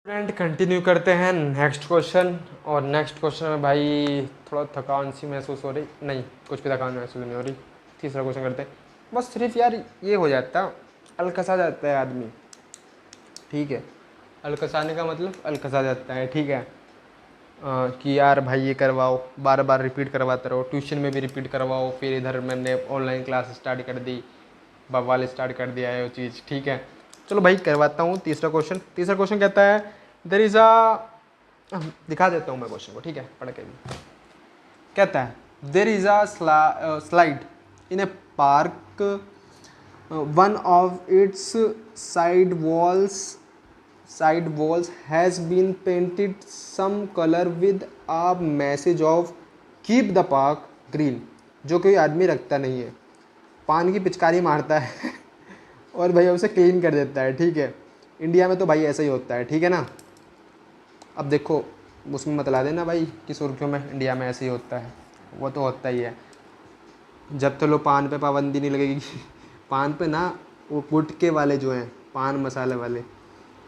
Student continue करते हैं next question. और नेक्स्ट क्वेश्चन में भाई थोड़ा थकान सी महसूस हो रही, नहीं कुछ भी थकान महसूस नहीं हो रही। तीसरा क्वेश्चन करते हैं। बस सिर्फ यार ये हो जाता, अलकसा जाता है आदमी। ठीक है, अलकसाने का मतलब अलकसा जाता है। ठीक है, कि यार भाई ये करवाओ, बार बार रिपीट करवाते रहो, ट्यूशन में भी रिपीट करवाओ, फिर इधर मैंने ऑनलाइन क्लास स्टार्ट कर दी, बवाल स्टार्ट कर दिया है वो चीज़। ठीक है, चलो भाई करवाता हूँ तीसरा क्वेश्चन। तीसरा क्वेश्चन कहता है देर इज़ दिखा देता हूँ मैं क्वेश्चन को। ठीक है, पढ़ के भी कहता है there is slide in A park, one of its side walls side walls has been painted some color with a message of keep the park green, जो कोई आदमी रखता नहीं है, पान की पिचकारी मारता है और भैया उसे क्लीन कर देता है। ठीक है, इंडिया में तो भाई ऐसा ही होता है। ठीक है ना, अब देखो उसमें मत ला देना भाई कि सुर्खियों में, इंडिया में ऐसे ही होता है, वो तो होता ही है। जब तो लो पान पे पाबंदी नहीं लगेगी पान पे ना, वो गुटके वाले जो हैं, पान मसाले वाले,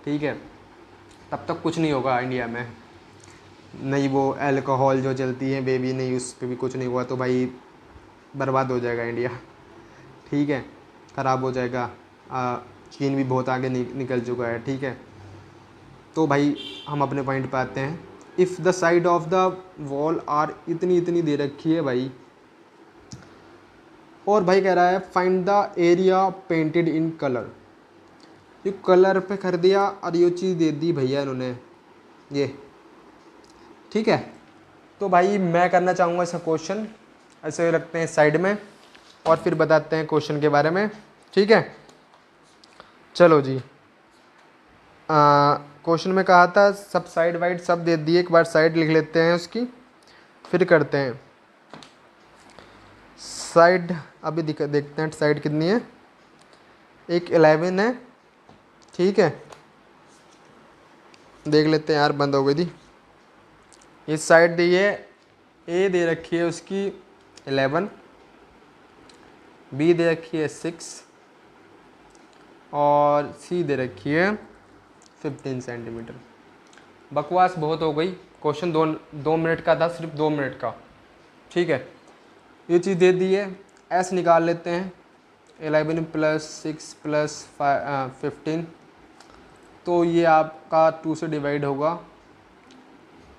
ठीक है, तब तक कुछ नहीं होगा इंडिया में। नहीं वो अल्कोहल जो चलती है बेबी, नहीं उस पर भी कुछ नहीं हुआ तो भाई बर्बाद हो जाएगा इंडिया। ठीक है, ख़राब हो जाएगा। चीन भी बहुत आगे निकल चुका है। ठीक है, तो भाई हम अपने पॉइंट पे आते हैं। If the side of the wall are इतनी इतनी दे रखी है भाई, और भाई कह रहा है find the area painted in colour. ये कलर पे कर दिया और ये चीज़ दे दी भैया इन्होंने ये। ठीक है, तो भाई मैं करना चाहूँगा इसका क्वेश्चन, ऐसे रखते हैं साइड में और फिर बताते हैं क्वेश्चन के बारे में। ठीक है, चलो जी। क्वेश्चन में कहा था सब साइड वाइड सब दे दिए, एक बार साइड लिख लेते हैं उसकी, फिर करते हैं साइड। अभी देखते हैं साइड कितनी है, एक 11 है। ठीक है, देख लेते हैं यार, बंद हो गई थी। इस साइड दी है, ए दे रखी है उसकी 11, बी दे रखी है 6 और सी दे रखी है 15 सेंटीमीटर। बकवास बहुत हो गई, क्वेश्चन 2 मिनट का था, सिर्फ 2 मिनट का। ठीक है, ये चीज़ दे दी है, एस निकाल लेते हैं। 11 प्लस 6 प्लस 15, तो ये आपका 2 से डिवाइड होगा,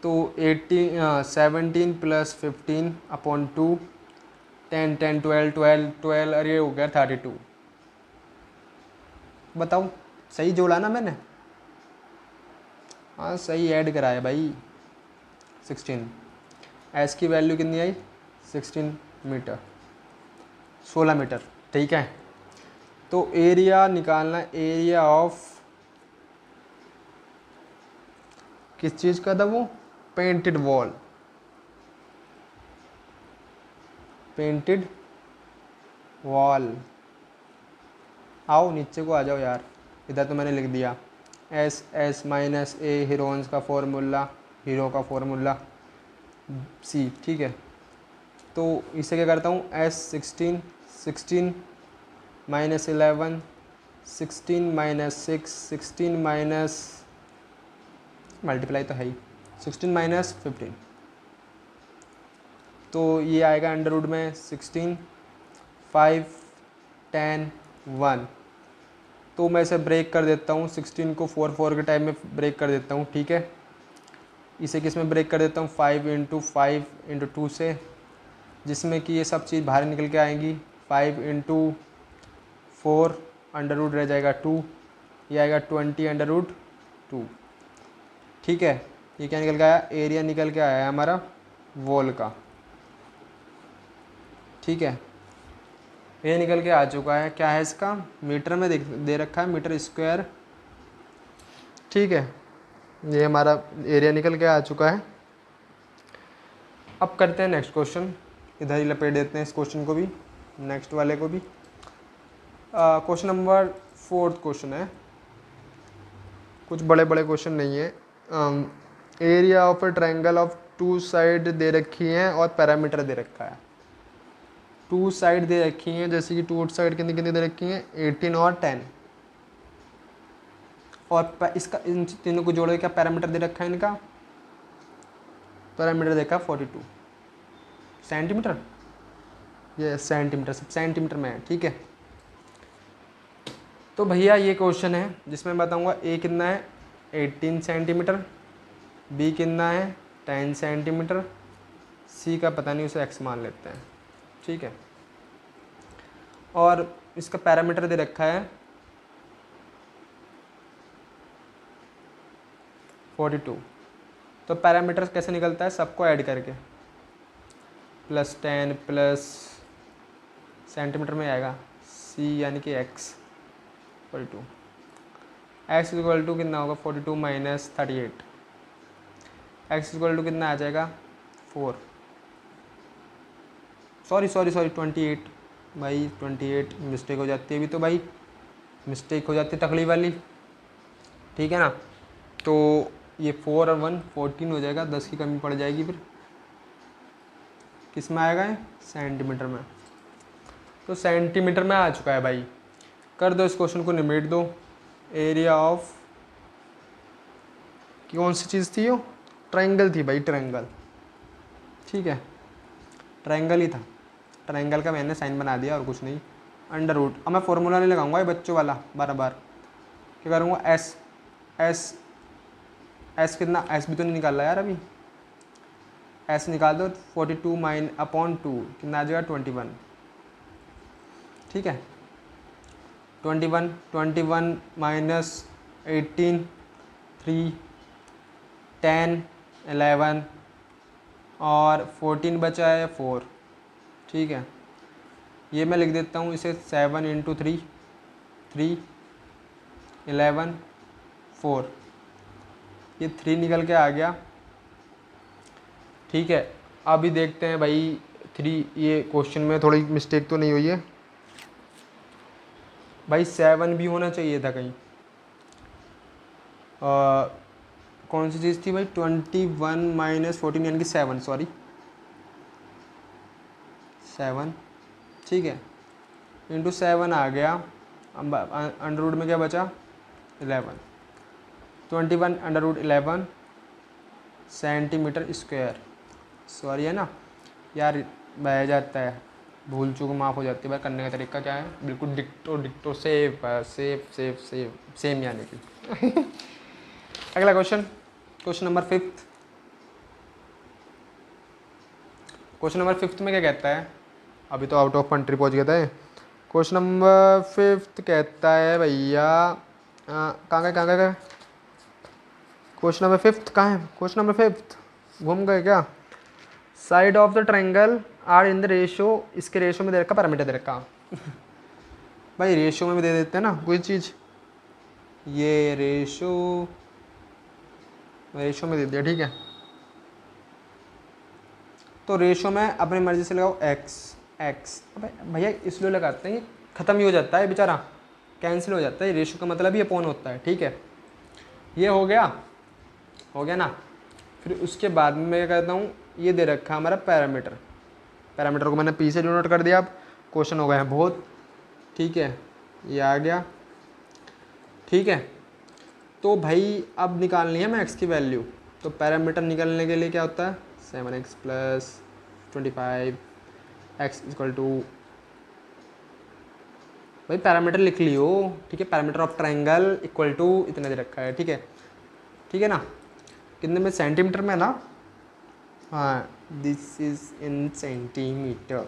तो 17 प्लस 15 अपॉन 2, 10 10 12 12 12, अरे हो गया 32। बताओ सही जोड़ा ना मैंने? हाँ सही ऐड कराया भाई। 16, एस की वैल्यू कितनी आई? 16 मीटर, 16 मीटर। ठीक है, तो एरिया निकालना, एरिया ऑफ किस चीज़ का था वो? Painted wall, painted wall. आओ नीचे को आ जाओ यार, इधर तो मैंने लिख दिया एस एस माइनस ए हीरोन्स का फॉर्मूला, हीरो का फॉर्मूला सी। ठीक है, तो इसे क्या करता हूँ, S 16, 16 minus 11, 16 minus 6, 16 minus multiply तो है ही, 16 माइनस 15, तो ये आएगा अंडर रूट में 16, 5, 10, 1। तो मैं इसे ब्रेक कर देता हूँ, 16 को 4 4 के टाइम में ब्रेक कर देता हूँ। ठीक है, इसे किस में ब्रेक कर देता हूँ, 5 इंटू 5 इंटू 2 से, जिसमें कि ये सब चीज़ बाहर निकल के आएंगी। 5 इंटू 4 अंडर रूट रह जाएगा 2, ये आएगा 20 अंडर रूट 2। ठीक है, ये क्या निकल के आया? एरिया निकल के आया है हमारा वॉल का। ठीक है, ये निकल के आ चुका है, क्या है इसका? मीटर में दे रखा है, मीटर स्क्वायर। ठीक है, ये हमारा एरिया निकल के आ चुका है। अब करते हैं नेक्स्ट क्वेश्चन, इधर ही लपेट देते हैं इस क्वेश्चन को भी, नेक्स्ट वाले को भी। क्वेश्चन नंबर 4 क्वेश्चन है, कुछ बड़े बड़े क्वेश्चन नहीं है। Area of a triangle of 2 side दे रखी हैं और पैरामीटर दे रखा है। 2 साइड दे रखी हैं, जैसे कि 2 साइड कितनी कितनी दे रखी हैं, 18 और 10। और इसका इन तीनों को जोड़ के क्या पैरामीटर दे रखा है इनका, पैरामीटर देखा 42 सेंटीमीटर, ये सेंटीमीटर, सब सेंटीमीटर में है, ठीक है। तो भैया ये क्वेश्चन है जिसमें मैं बताऊंगा ए कितना है 18 सेंटीमीटर, बी कितना है 10 सेंटीमीटर, सी का पता नहीं, उसे एक्स मान लेते हैं, ठीक है। और इसका पैरामीटर दे रखा है 42। तो पैरामीटर कैसे निकलता है, सबको ऐड करके +10 प्लस सेंटीमीटर में आएगा सी यानी कि एक्स 42, एक्स इक्वल टू कितना होगा 42 माइनस 38, एक्स इक्वल टू कितना आ जाएगा 4, सॉरी 28 भाई, 28 मिस्टेक हो जाती है अभी, तो भाई मिस्टेक हो जाती है टकली वाली, ठीक है ना। तो ये 4 और 1 14 हो जाएगा, 10 की कमी पड़ जाएगी, फिर किस में आएगा है सेंटीमीटर में। तो सेंटीमीटर में आ चुका है भाई, कर दो इस क्वेश्चन को, निमेट दो। एरिया ऑफ कौन सी चीज़ थी, वो ट्रायंगल थी भाई, ट्रायंगल, ठीक है, ट्रायंगल ही था, ट्रायंगल का मैंने साइन बना दिया और कुछ नहीं। अंडर रूट, अब मैं फॉर्मूला नहीं लगाऊंगा ये बच्चों वाला बार बार, क्या करूँगा एस एस एस कितना, एस भी तो नहीं निकाल रहा यार अभी, एस निकाल दो 42 माइन अपॉन 2 कितना आ जाएगा 21, ठीक है। 21 माइनस 18 3 10 11 और 14 बचा है 4, ठीक है। ये मैं लिख देता हूँ इसे 7 × 3 3 11 4, ये 3 निकल के आ गया, ठीक है। अभी देखते हैं भाई 3, ये क्वेश्चन में थोड़ी मिस्टेक तो नहीं हुई है भाई, 7 भी होना चाहिए था कहीं, कौन सी चीज़ थी भाई 21 माइनस 14 यानी कि 7, सॉरी 7, ठीक है, इंटू 7 आ गया, अंडर रूट में क्या बचा 11, 21 under root 11 centimetre square, sorry है ना यार, बह जाता है, भूल चूक माफ़ हो जाती है भाई, करने का तरीका क्या है, बिल्कुल डिक्टो सेम यानी कि अगला क्वेश्चन नंबर 5, क्वेश्चन नंबर 5 में क्या कहता है, अभी तो आउट ऑफ कंट्री पहुंच गया था। क्वेश्चन नंबर 5 कहता है भैया, कहाँ गए क्वेश्चन नंबर 5 कहाँ है, क्वेश्चन नंबर 5 घूम गए क्या, side of the triangle are in the ratio, इसके रेशियो में दे रखा, पैरामीटर दे रखा भाई, रेशियो में भी दे देते हैं ना कोई चीज़, ये रेशियो में दे दिया, ठीक है। तो रेशियो में अपनी मर्जी से लगाओ एक्स, भैया इसलिए लगाते हैं, ख़त्म ही हो जाता है बेचारा, कैंसिल हो जाता है, रेशियो का मतलब ही अपॉन होता है, ठीक है। ये हो गया ना। फिर उसके बाद में मैं क्या कहता हूँ, ये दे रखा हमारा पैरामीटर को मैंने पी से डिनोट कर दिया। अब क्वेश्चन हो गए हैं बहुत, ठीक है, ये आ गया, ठीक है। तो भाई अब निकालनी है मैं एक्स की वैल्यू, तो पैरामीटर निकालने के लिए क्या होता है 7x plus 25 x equal to, भाई पैरामीटर लिख लियो, ठीक है, parameter of triangle equal to इतना दे रखा है, ठीक है ना, कितने में सेंटीमीटर में ना, हाँ दिस इज इन सेंटीमीटर।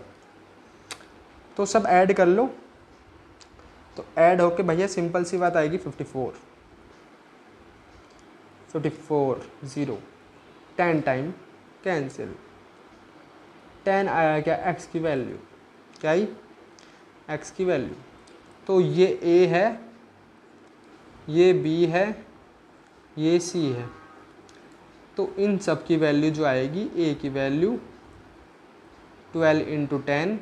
तो सब ऐड कर लो, तो ऐड होके भैया सिंपल सी बात आएगी 54 0, 10 टाइम कैंसिल, 10 आया क्या एक्स की वैल्यू, क्या ही एक्स की वैल्यू। तो ये ए है, ये बी है, ये सी है, तो इन सब की वैल्यू जो आएगी, ए की वैल्यू 12 × 10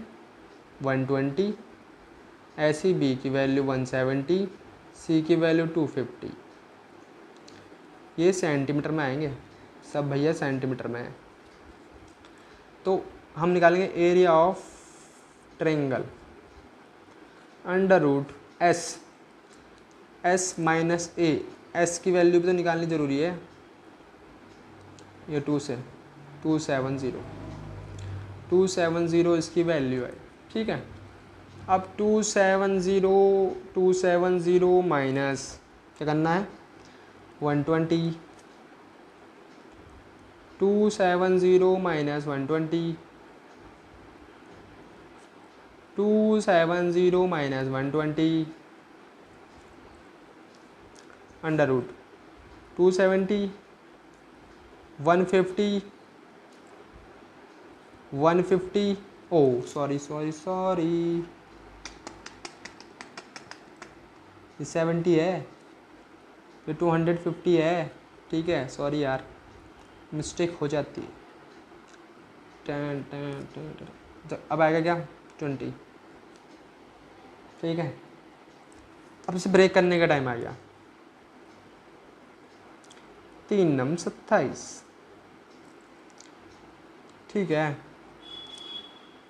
120, ऐसी बी की वैल्यू 170, सी की वैल्यू 250, ये सेंटीमीटर में आएंगे सब भैया, सेंटीमीटर में है। तो हम निकालेंगे area of triangle under root s minus a s की वैल्यू भी तो निकालनी ज़रूरी है। ये 2 से 270 इसकी वैल्यू है, ठीक है। अब 270 माइनस क्या करना है 120, 270 माइनस 120, 270 माइनस 120 अंडर रूट 270, 150, 150 ओ सॉरी ये 70 है, ये 250 है, ठीक है। सॉरी यार, मिस्टेक हो जाती है। टेन टेन टेन टेन अब आएगा क्या 20, ठीक है। अब इसे ब्रेक करने का टाइम आ गया। 3 नम 27, ठीक है।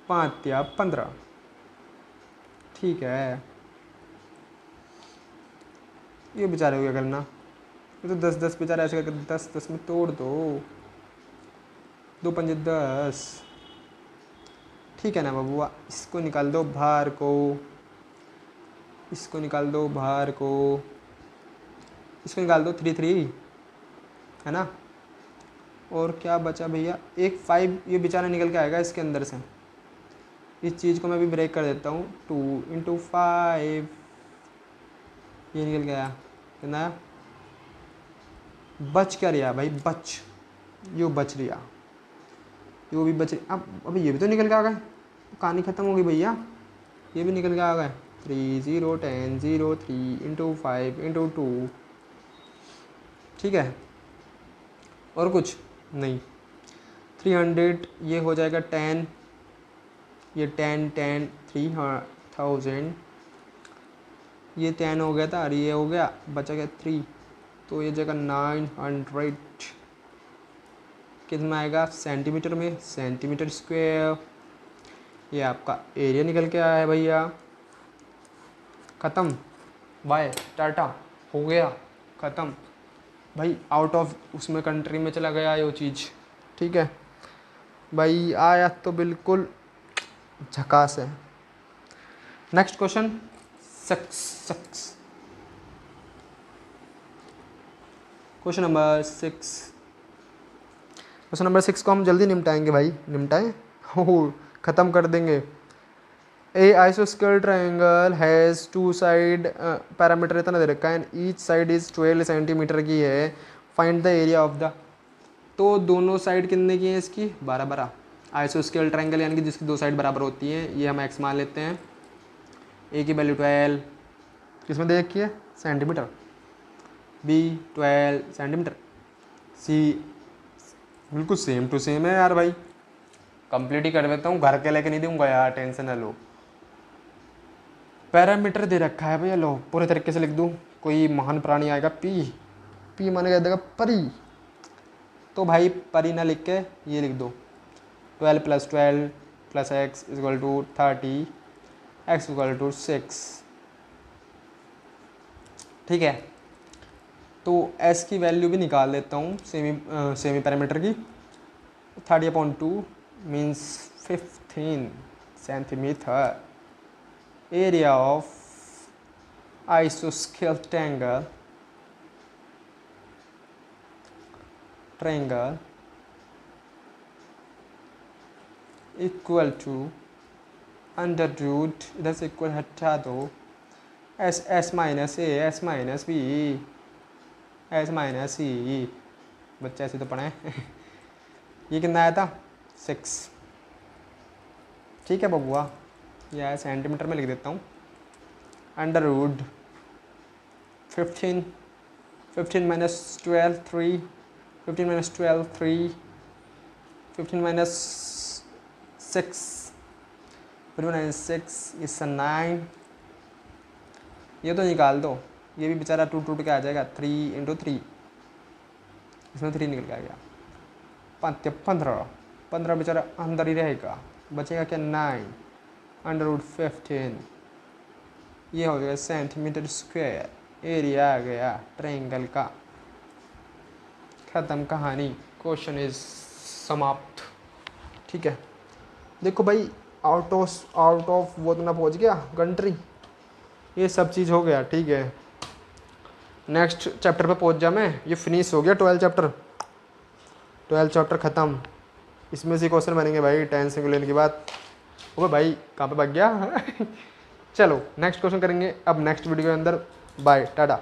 5 या 15, ठीक है। ये बेचारे को क्या करना, ये तो 10 बेचारा ऐसे करके 10 में तोड़ दो, 2 पंजे 10, ठीक है ना बबुआ। इसको निकाल दो बाहर को, इसको निकाल दो बाहर को, इसको निकाल दो 3 3 है ना। और क्या बचा भैया, एक 5 ये बेचारा निकल के आएगा इसके अंदर से। इस चीज़ को मैं भी ब्रेक कर देता हूँ। 2 × 5 ये निकल गया, कितना बच क्या रहा भाई, यो बच रहा, यो भी बच रही। अब अभी ये भी तो निकल के आ गए, कहानी ख़त्म होगी भैया। ये भी निकल के आ गए 3 0 10 0 3 × 5 × 2, ठीक है। और कुछ नहीं, 300 ये हो जाएगा 10, ये 10 10 3000, ये 10 हो गया था और ये हो गया, बचा गया 3, तो ये जगह 900 कितना आएगा सेंटीमीटर में, सेंटीमीटर स्क्वायर। ये आपका एरिया निकल के आया है भैया। ख़त्म, बाय टाटा, हो गया ख़त्म भाई। आउट ऑफ उसमें कंट्री में चला गया ये चीज़, ठीक है भाई। आया तो बिल्कुल झकास है। Next question 6, question number 6। Question number 6 को हम जल्दी निपटाएंगे भाई, निपटाएं हो ख़त्म कर देंगे। ए आइसोस्केल ट्रायंगल हैज़ 2 साइड, पैरामीटर इतना दे रखा है, ईच साइड इज़ 12 सेंटीमीटर की है। Find the area of the, तो दोनों साइड कितने की हैं इसकी 12 12। आइसोस्केल ट्रायंगल यानी कि जिसकी 2 साइड बराबर होती हैं, ये हम एक्स मान लेते हैं। ए की वैल्यू 12 किसमें दे रखी है सेंटीमीटर, बी 12 सेंटीमीटर, सी बिल्कुल सेम टू सेम है यार भाई। कंप्लीट ही कर देता हूँ, घर के लेके नहीं दूंगा यार, टेंशन ना लो। पैरामीटर दे रखा है भैया, लो पूरे तरीके से लिख दूँ, कोई महान प्राणी आएगा पी माने कह देगा परी, तो भाई परी ना लिख के ये लिख दो 12 + 12 + x = 30, x = 6, ठीक है। तो s की वैल्यू भी निकाल लेता हूँ सेमी पैरामीटर की। 30/2 मीन्स 15 सेंटीमीटर। एरिया ऑफ आइसोस्केल ट्रायंगल इक्वल टू √ इधर से इक्वल हटा दो, s minus A s minus B s minus C, बच्चे ऐसे तो पढ़े ये कितना आया था 6, ठीक है बबुआ। यह सेंटीमीटर में लिख देता हूँ। √ 15 15 - 12 3 15 - 12 3 15 - 6 15 - 6 इस 9, ये तो निकाल दो, ये भी बेचारा टूट के आ जाएगा। 3 × 3 इसमें 3 निकल के आ गया। 5 × 15 15 बेचारा अंदर ही रहेगा, बचेगा क्या 9 √ 15, ये हो गया सेंटीमीटर स्क्वायर। एरिया आ गया ट्रायंगल का। ख़त्म कहानी, क्वेश्चन इज समाप्त। ठीक है, देखो भाई आउट ऑफ वो इतना पहुँच गया कंट्री, ये सब चीज़ हो गया। ठीक है, नेक्स्ट चैप्टर पे पहुँच जा मैं, ये फिनिश हो गया 12 चैप्टर ख़त्म। इसमें से क्वेश्चन बनेंगे भाई 10 सिंगुलर की बात। ओए भाई कहाँ पे भाग गया चलो नेक्स्ट क्वेश्चन करेंगे अब नेक्स्ट वीडियो के अंदर। बाय टाटा।